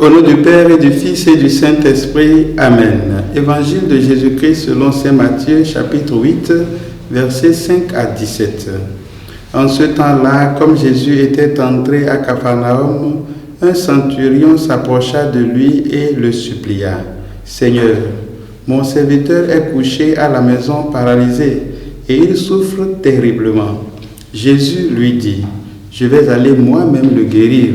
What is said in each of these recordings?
Au nom du Père et du Fils et du Saint-Esprit. Amen. Évangile de Jésus-Christ selon saint Matthieu, chapitre 8, versets 5 à 17. En ce temps-là, comme Jésus était entré à Capharnaüm, un centurion s'approcha de lui et le supplia. « Seigneur, mon serviteur est couché à la maison paralysé et il souffre terriblement. » Jésus lui dit, « Je vais aller moi-même le guérir. »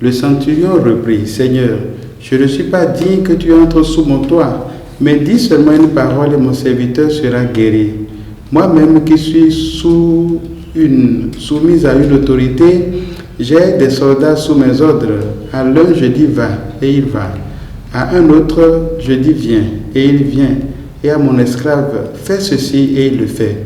Le centurion reprit, « Seigneur, je ne suis pas digne que tu entres sous mon toit, mais dis seulement une parole et mon serviteur sera guéri. Moi-même qui suis soumise à une autorité, j'ai des soldats sous mes ordres. À l'un je dis va, et il va. À un autre je dis viens, et il vient. Et à mon esclave, fais ceci, et il le fait. »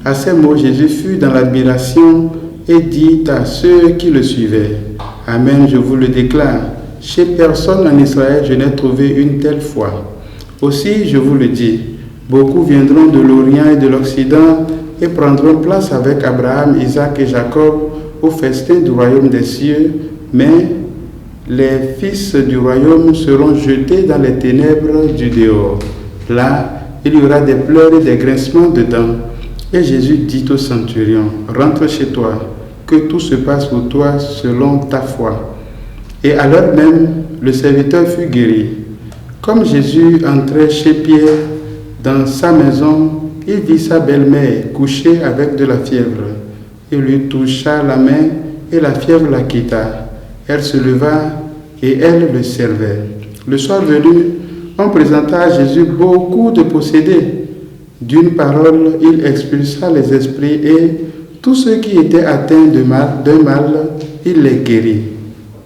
À ces mots, Jésus fut dans l'admiration et dit à ceux qui le suivaient, « Amen, je vous le déclare, chez personne en Israël je n'ai trouvé une telle foi. Aussi, je vous le dis, beaucoup viendront de l'Orient et de l'Occident et prendront place avec Abraham, Isaac et Jacob au festin du royaume des cieux, mais les fils du royaume seront jetés dans les ténèbres du dehors. Là, il y aura des pleurs et des grincements de dents. » Et Jésus dit au centurion, « Rentre chez toi, que tout se passe pour toi selon ta foi. » Et à l'heure même, le serviteur fut guéri. Comme Jésus entrait chez Pierre dans sa maison, il vit sa belle-mère couchée avec de la fièvre. Il lui toucha la main et la fièvre la quitta. Elle se leva et elle le servait. Le soir venu, on présenta à Jésus beaucoup de possédés. D'une parole, il expulsa les esprits et tous ceux qui étaient atteints d'un mal, il les guérit,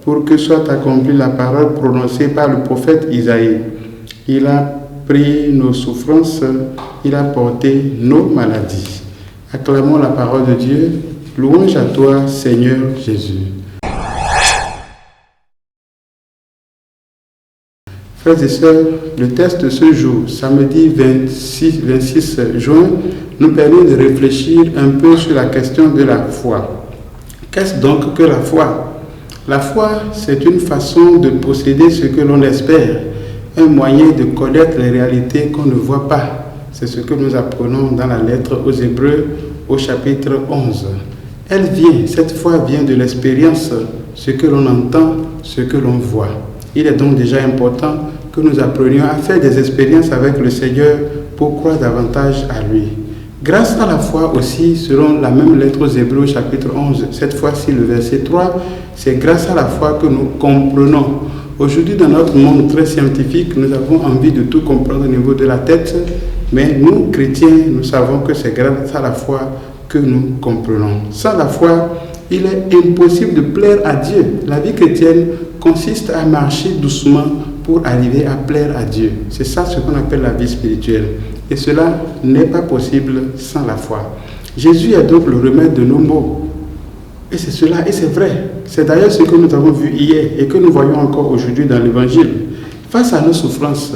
pour que soit accomplie la parole prononcée par le prophète Isaïe. Il a pris nos souffrances, il a porté nos maladies. Acclamons la parole de Dieu. Louange à toi, Seigneur Jésus. Frères et sœurs, le texte de ce jour, samedi 26 juin, nous permet de réfléchir un peu sur la question de la foi. Qu'est-ce donc que la foi? La foi, c'est une façon de posséder ce que l'on espère, un moyen de connaître les réalités qu'on ne voit pas. C'est ce que nous apprenons dans la lettre aux Hébreux au chapitre 11. Cette foi vient de l'expérience, ce que l'on entend, ce que l'on voit. Il est donc déjà important que nous apprenions à faire des expériences avec le Seigneur pour croire davantage à lui. Grâce à la foi aussi, selon la même lettre aux Hébreux chapitre 11, cette fois-ci le verset 3, c'est grâce à la foi que nous comprenons. Aujourd'hui, dans notre monde très scientifique, nous avons envie de tout comprendre au niveau de la tête, mais nous, chrétiens, nous savons que c'est grâce à la foi que nous comprenons. Sans la foi, il est impossible de plaire à Dieu. La vie chrétienne consiste à marcher doucement pour arriver à plaire à Dieu. C'est ça ce qu'on appelle la vie spirituelle. Et cela n'est pas possible sans la foi. Jésus est donc le remède de nos maux. Et c'est cela, et c'est vrai. C'est d'ailleurs ce que nous avons vu hier et que nous voyons encore aujourd'hui dans l'Évangile. Face à nos souffrances,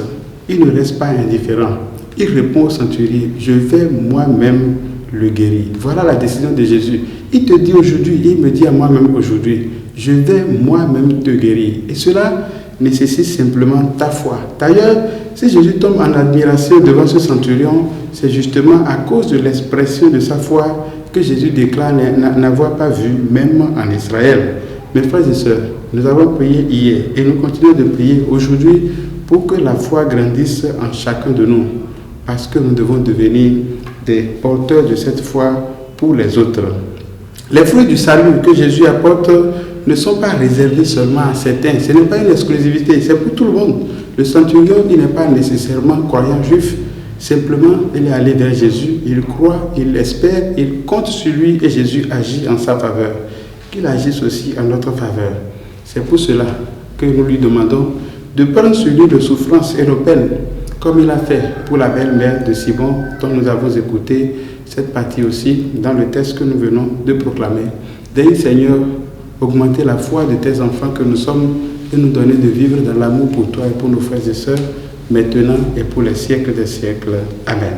il ne reste pas indifférent. Il répond au centurion, « Je vais moi-même le guérir. » Voilà la décision de Jésus. Il te dit aujourd'hui, il me dit à moi-même aujourd'hui, « Je vais moi-même te guérir. » Et cela nécessite simplement ta foi. D'ailleurs, si Jésus tombe en admiration devant ce centurion, c'est justement à cause de l'expression de sa foi que Jésus déclare n'avoir pas vu, même en Israël. Mes frères et sœurs, nous avons prié hier et nous continuons de prier aujourd'hui pour que la foi grandisse en chacun de nous, parce que nous devons devenir des porteurs de cette foi pour les autres. Les fruits du salut que Jésus apporte ne sont pas réservés seulement à certains. Ce n'est pas une exclusivité, c'est pour tout le monde. Le centurion, il n'est pas nécessairement croyant juif. Simplement, il est allé vers Jésus, il croit, il espère, il compte sur lui et Jésus agit en sa faveur. Qu'il agisse aussi en notre faveur. C'est pour cela que nous lui demandons de prendre sur lui de souffrances et nos peines, comme il a fait pour la belle-mère de Simon, dont nous avons écouté cette partie aussi dans le texte que nous venons de proclamer. Daigne, Seigneur, augmenter la foi de tes enfants que nous sommes et nous donner de vivre dans l'amour pour toi et pour nos frères et sœurs, maintenant et pour les siècles des siècles. Amen.